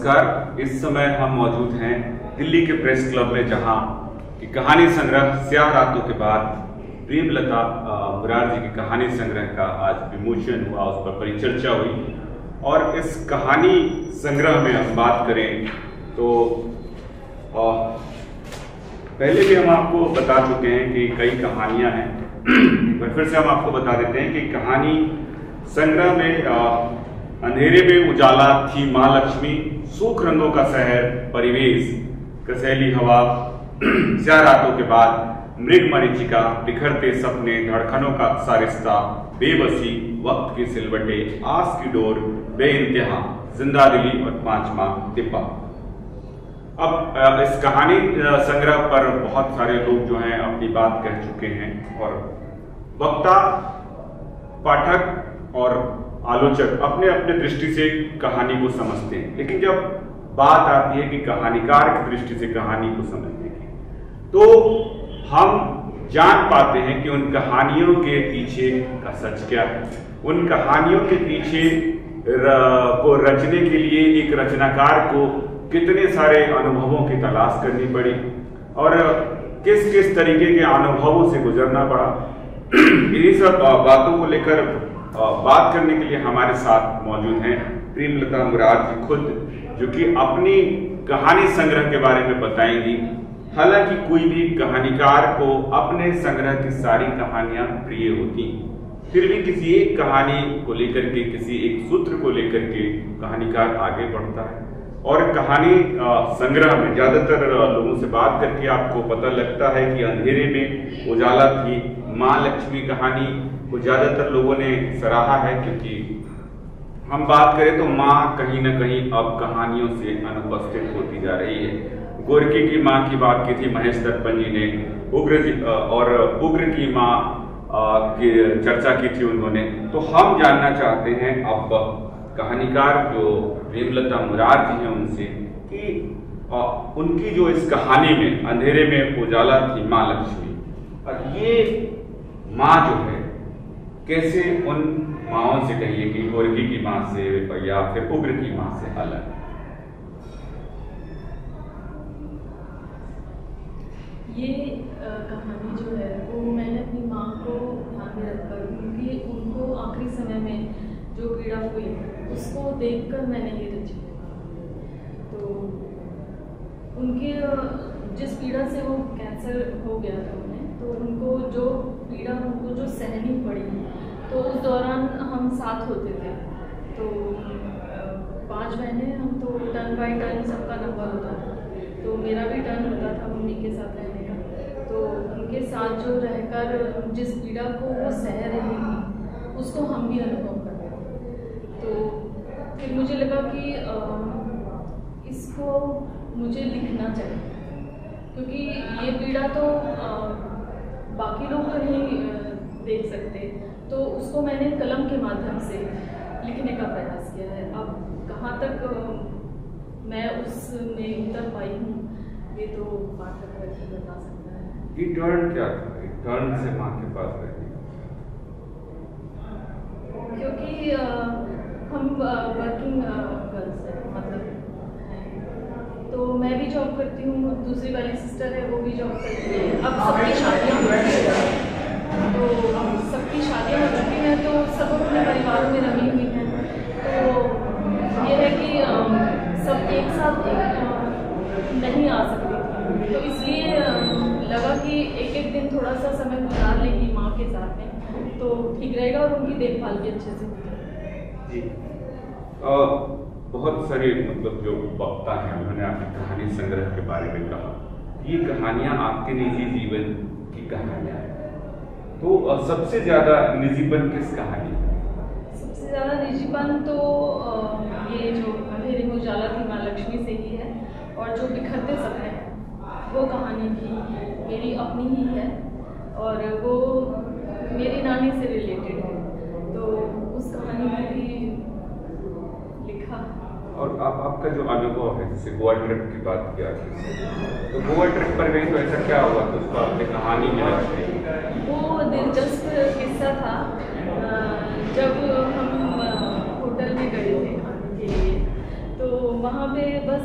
नमस्कार। इस समय हम मौजूद हैं दिल्ली के प्रेस क्लब में, जहां की कहानी संग्रह स्याह रातों के बाद प्रेमलता मुरारजी की कहानी संग्रह का आज विमोचन हुआ, उस पर परिचर्चा हुई। और इस कहानी संग्रह में हम बात करें तो पहले भी हम आपको बता चुके हैं कि कई कहानियां हैं, पर फिर से हम आपको बता देते हैं कि कहानी संग्रह में अंधेरे में उजाला थी माँ लक्ष्मी, सूख रंगों का शहर परिवेश, कसैली हवा, स्याह रातों के बाद मृग मरीचिका, बिखरते सपने, धड़कनों का सा रिश्ता, बेबसी, वक्त की सिलवटे, आस की डोर, बेइंतहा, जिंदा दिली और पांचवा डिब्बा। अब इस कहानी संग्रह पर बहुत सारे लोग जो हैं अपनी बात कह चुके हैं और वक्ता, पाठक और आलोचक अपने अपने दृष्टि से कहानी को समझते हैं, लेकिन जब बात आती है कि कहानीकार की दृष्टि से कहानी को समझने की, तो हम जान पाते हैं कि उन कहानियों के पीछे का सच क्या है। उन कहानियों के पीछे को रचने के लिए एक रचनाकार को कितने सारे अनुभवों की तलाश करनी पड़ी और किस किस तरीके के अनुभवों से गुजरना पड़ा। इन्हीं सब बातों को लेकर बात करने के लिए हमारे साथ मौजूद हैं प्रेमलता मुरारजी खुद, जो कि अपनी कहानी संग्रह के बारे में बताएंगी। हालांकि कोई भी कहानीकार को अपने संग्रह की सारी कहानियां प्रिय होती, फिर भी किसी एक कहानी को लेकर के, किसी एक सूत्र को लेकर के कहानीकार आगे बढ़ता है। और कहानी संग्रह में ज्यादातर लोगों से बात करके आपको पता लगता है कि अंधेरे में उजाला थी माँ लक्ष्मी कहानी को ज्यादातर लोगों ने सराहा है, क्योंकि हम बात करें तो माँ कहीं ना कहीं अब कहानियों से अनुपस्थित होती जा रही है। गोरकी की माँ की बात की थी महेश दर्पण जी ने, उग्र की माँ की चर्चा की थी उन्होंने। तो हम जानना चाहते हैं अब कहानीकार जो प्रेमलता मुरारजी हैं उनसे कि उनकी जो इस कहानी में अंधेरे में उजाला थी माँ लक्ष्मी, और ये माँ जो है कैसे उन माँओं से, कहिए कि गोरकी की माँ से या फिर उग्र की माँ से अलग। ये कहानी जो है वो मैंने अपनी माँ को ध्यान में रखकर, क्योंकि उनको आखिरी समय में जो पीड़ा हुई उसको देखकर मैंने ये रची। तो उनके जिस पीड़ा से वो कैंसर हो गया था उन्हें, तो उनको जो पीड़ा उनको जो सहनी पड़ी, तो उस दौरान हम साथ होते थे। तो 5 बहनें हम, तो टर्न बाई टर्न सबका नंबर होता था, तो मेरा भी टर्न होता था मम्मी के साथ रहने का। तो उनके साथ जो रहकर जिस पीड़ा को वो सह रही थी उसको हम भी अनुभव करते थे। तो फिर मुझे लगा कि इसको मुझे लिखना चाहिए, क्योंकि ये पीड़ा तो बाकी लोग तो नहीं देख सकते, तो उसको मैंने कलम के माध्यम से लिखने का प्रयास किया है। अब कहाँ तक मैं उसमें उतर पाई हूँ ये तो पाठक ही बता सकता है। ये टर्न क्या था, टर्न से माँ के पास रहती, क्योंकि हम वर्किंग गर्ल्स हैं, मतलब तो मैं भी जॉब करती हूँ, दूसरी वाली सिस्टर है वो भी जॉब करती है। अब सबकी शादियाँ हो चुकी हैं, तो सबकी शादियाँ हो चुकी हैं, तो सब अपने परिवारों में रमी हुई हैं। तो ये है कि सब एक साथ नहीं आ सकती थी, तो इसलिए लगा कि एक एक दिन थोड़ा सा समय गुजार लेगी माँ के साथ में तो ठीक रहेगा और उनकी देखभाल भी अच्छे से होगी। जी बहुत सारे मतलब जो वक्ता हैं उन्होंने आपकी कहानी संग्रह के बारे में कहा, ये कहानियां आपके निजी जीवन की कहानियां हैं, तो सबसे ज्यादा निजीपन किस कहानी है? सबसे ज्यादा निजीपन तो ये जो अंधेरे में उजाला थी माँ लक्ष्मी से ही है, और जो बिखरते सपने वो कहानी भी मेरी अपनी ही है और वो मेरी नानी से रिलेटेड है, तो उस कहानी में भी लिखा। और आपका जो अनुभव है, जैसे गोवा ट्रिप की बात किया, तो गोवा ट्रिप पर गई तो ऐसा क्या हुआ तो उसको आपने कहानी में रखा? वो दिलचस्प किस्सा था। जब हम होटल में गए थे खाने के लिए, तो वहाँ पे बस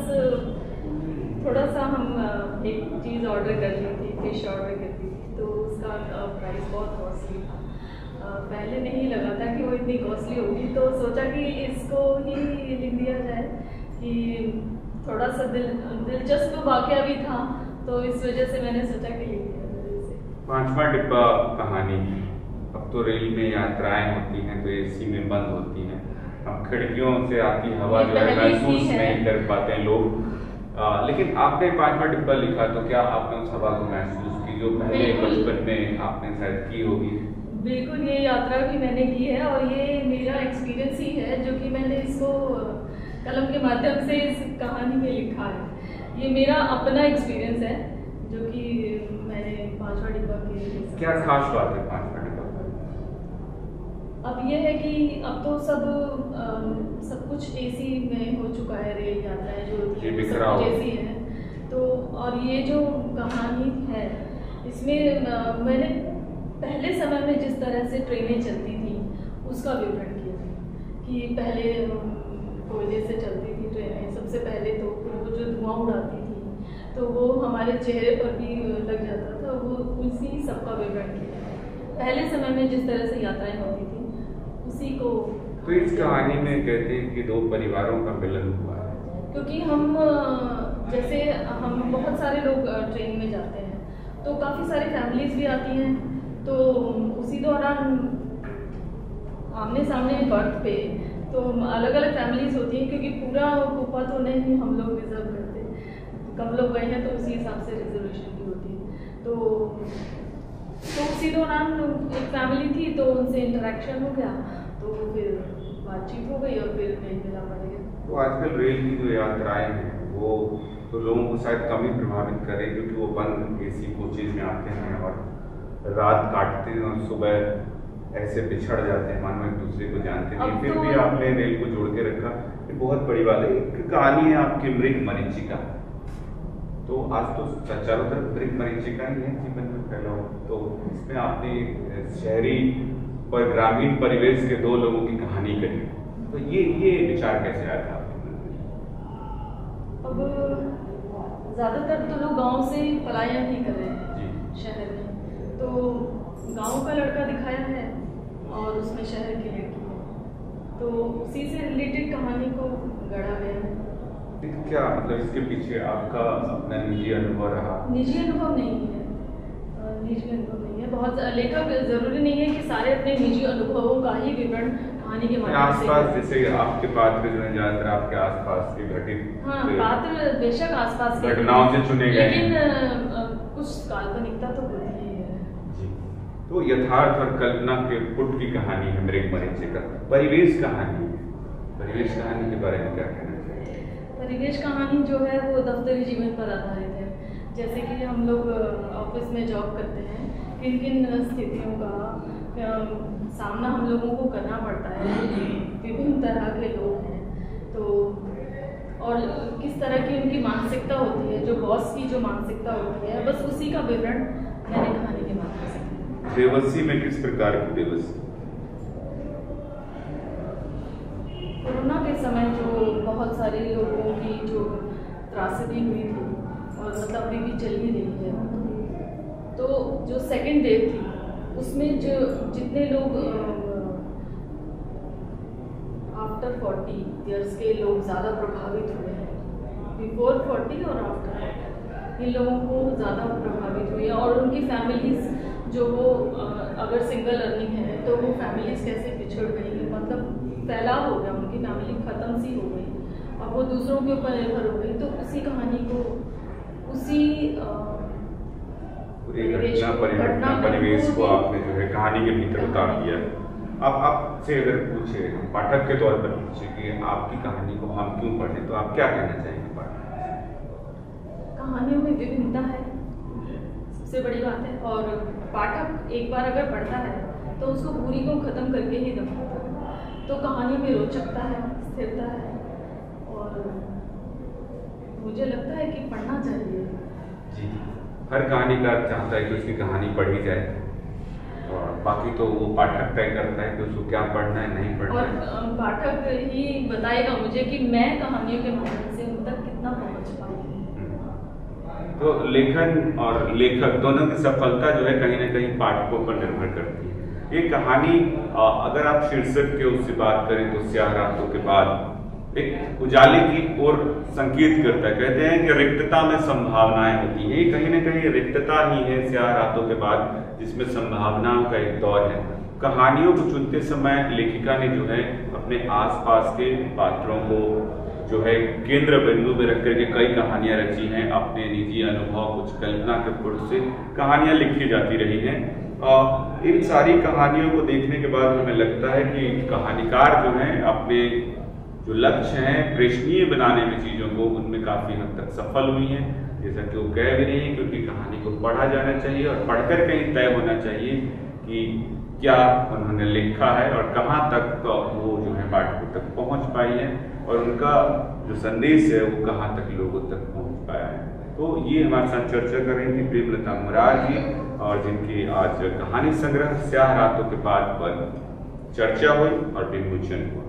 थोड़ा सा हम एक चीज़ ऑर्डर कर ली थी, फिश ऑर्डर कर ली थी, तो उसका प्राइस बहुत कॉस्टली था। पहले नहीं लगा था कि वो इतनी कॉस्टली होगी, तो सोचा कि इसको ही लिख दिया जाए कि थोड़ा सा दिलचस्प वाकया भी था, तो इस वजह से मैंने सोचा कि लिख दिया जाए इसे। 5वां डिब्बा कहानी। अब तो रेल में यात्राएं होती हैं तो एसी में बंद होती हैं, अब खिड़कियों से आती हवा जो है महसूस नहीं कर पाते हैं लोग, लेकिन आपने 5वां डिब्बा लिखा तो क्या आपने उस हवा को महसूस की जो पहले बचपन में आपने शायद की होगी? बिल्कुल, ये यात्रा भी मैंने की है और ये मेरा एक्सपीरियंस ही है जो कि मैंने इसको कलम के माध्यम से इस कहानी में लिखा है। ये मेरा अपना एक्सपीरियंस है जो कि मैंने 5वां डिब्बा के। क्या खास बात है 5वां डिब्बा? अब ये है कि अब तो सब कुछ एसी में हो चुका है, रेल यात्राएं जो होती है सब कुछ एसी है। तो और ये जो कहानी है इसमें मैंने पहले समय में जिस तरह से ट्रेनें चलती थी उसका विवरण किया कि पहले कोयले से चलती थी ट्रेनें, सबसे पहले तो वो जो धुआं उड़ाती थी तो वो हमारे चेहरे पर भी लग जाता था, वो उसी सबका विवरण किया। पहले समय में जिस तरह से यात्राएं होती थी उसी को। तो इस कहानी में कहते हैं कि 2 परिवारों का मिलन हुआ है, क्योंकि जैसे हम बहुत सारे लोग ट्रेन में जाते हैं तो काफ़ी सारी फैमिलीज भी आती हैं, तो उसी दौरान आमने सामने बर्थ पे तो अलग अलग फैमिलीज होती हैं, क्योंकि पूरा कोपा तो नहीं हम लोग रिजर्व करते, कम लोग गए हैं तो उसी हिसाब से रिजर्वेशन भी होती है। तो उसी दौरान एक फैमिली थी तो उनसे इंटरेक्शन हो गया, तो फिर बातचीत हो गई और फिर नहीं मिला पड़ गया। तो आजकल रेल की जो यात्राएं हैं वो तो लोगों को शायद कम ही प्रभावित करें, क्योंकि वो बंद एसी कोचेज में आते हैं और रात काटते हैं और सुबह ऐसे बिछड़ जाते हैं मानो एक दूसरे को जानते नहीं, फिर भी आपने रेल को जोड़ के रखा, ये बहुत बड़ी बात है। एक कहानी है आपकी मृग मरीचिका, तो आज तो चारों तरफ मृग मरीचिका ही है जीवन में फैला हो, तो इसमें आपने शहरी और ग्रामीण परिवेश के 2 लोगों की कहानी करी, तो ये विचार कैसे आया था आपके मन में? अब ज़्यादातर तो लोग गांव से पलायन ही कर रहे हैं शहर में, तो गांव का लड़का दिखाया है और उसमें शहर की लड़की है, तो उसी से रिलेटेड कहानी को गढ़ा गया है। क्या मतलब इसके पीछे आपका अपना निजी अनुभव रहा? निजी अनुभव नहीं है, निजी अनुभव नहीं है। बहुत लेखक जरूरी नहीं है कि सारे अपने निजी अनुभवों का ही विवरण कहानी के माध्यम से। आसपास जैसे आपके पात्र जो है ज्यादातर आपके आसपास के घटित, हाँ पात्र बेशक आसपास के घटनाओं से चुने गए, लेकिन कुछ काल्पनिकता तो होती ही है जी। तो यथार्थ और कल्पना के पुट की कहानी है मृग मरीचिका। परिवेश कहानी है, परिवेश कहानी के बारे में क्या कहना चाहिए? परिवेश कहानी जो है वो दफ्तरी जीवन पर आधारित है। जैसे कि हम लोग ऑफिस में जॉब करते हैं, किन किन स्थितियों का सामना हम लोगों को करना पड़ता है, विभिन्न तरह के लोग हैं, तो और किस तरह की उनकी मानसिकता होती है, जो बॉस की जो मानसिकता होती है, बस उसी का विवरण मैंने कहानी के माध्यम से। बेबसी में किस प्रकार की बेबसी? कोरोना के समय जो बहुत सारे लोगों की जो त्रासदी हुई थी और मतलब अभी भी चल ही रही है, तो जो सेकेंड वेव थी उसमें जो जितने लोग आफ्टर 40 ईयर्स के लोग ज़्यादा प्रभावित हुए हैं, बिफोर 40 और आफ्टर, इन लोगों को ज़्यादा प्रभावित हुई है। और उनकी फैमिलीज जो वो अगर सिंगल अर्निंग है तो वो फैमिलीज कैसे पिछड़ गई, मतलब फैलाव हो गया, उनकी फैमिली ख़त्म सी हो गई, अब वो दूसरों के ऊपर निर्भर हो गई। तो उसी कहानी को उसी घटना परिवेश को आपने जो है कहानी के भीतर उतार दिया। अब आपसे अगर पूछे पाठक के तौर पर पूछे कि आपकी कहानी को हम क्यों पढ़ें, तो आप क्या कहना चाहेंगे पाठक? कहानियों में विभिन्नता है, सबसे बड़ी बात है, और पाठक एक बार अगर पढ़ता है तो उसको पूरी को ख़त्म करके ही दबाता है, तो कहानी में रोचकता है, स्थिरता है, और मुझे लगता है कि पढ़ना चाहिए। जी, हर कहानीकार चाहता है कि उसकी कहानी पढ़ी जाए, और बाकी तो वो पाठक तय करता है कि उसको क्या पढ़ना है नहीं पढ़ना है, और पाठक ही बताएगा मुझे कि मैं कहानियों के माध्यम से उन तक ना पहुंच पाई। तो लेखन और लेखक दोनों की सफलता जो है कहीं ना कहीं पाठकों पर निर्भर करती है। ये कहानी अगर आप शीर्षक के उससे बात करें तो स्याह रातों के बाद एक उजाले की ओर संकेत करता है। कहते हैं कि रिक्तता में संभावनाएं होती हैं, कहीं ना कहीं रिक्तता ही है स्याह रातों के बाद, जिसमें संभावनाओं का एक दौर है। कहानियों को चुनते समय लेखिका ने जो है अपने आसपास के पात्रों को जो है केंद्र बिंदु में रख करके कई कहानियां रची हैं। अपने निजी अनुभव, कुछ कल्पना के पुट से कहानियां लिखी जाती रही हैं। इन सारी कहानियों को देखने के बाद हमें लगता है कि कहानीकार जो हैं अपने जो लक्ष्य हैं प्रेषणीय बनाने में चीज़ों को, उनमें काफ़ी हद तक सफल हुई हैं। जैसा कि वो कह भी रही हैं, क्योंकि कहानी को पढ़ा जाना चाहिए और पढ़कर कहीं तय होना चाहिए कि क्या उन्होंने लिखा है और कहाँ तक वो जो है पाठकों तक पहुँच पाई है और उनका जो संदेश है वो कहाँ तक लोगों तक पहुँच पाया है। तो ये हमारे साथ चर्चा कर रही थी प्रेमलता मुरार जी, और जिनकी आज कहानी संग्रह स्याह रातों के बाद पर चर्चा हुई और विमोचन हुआ।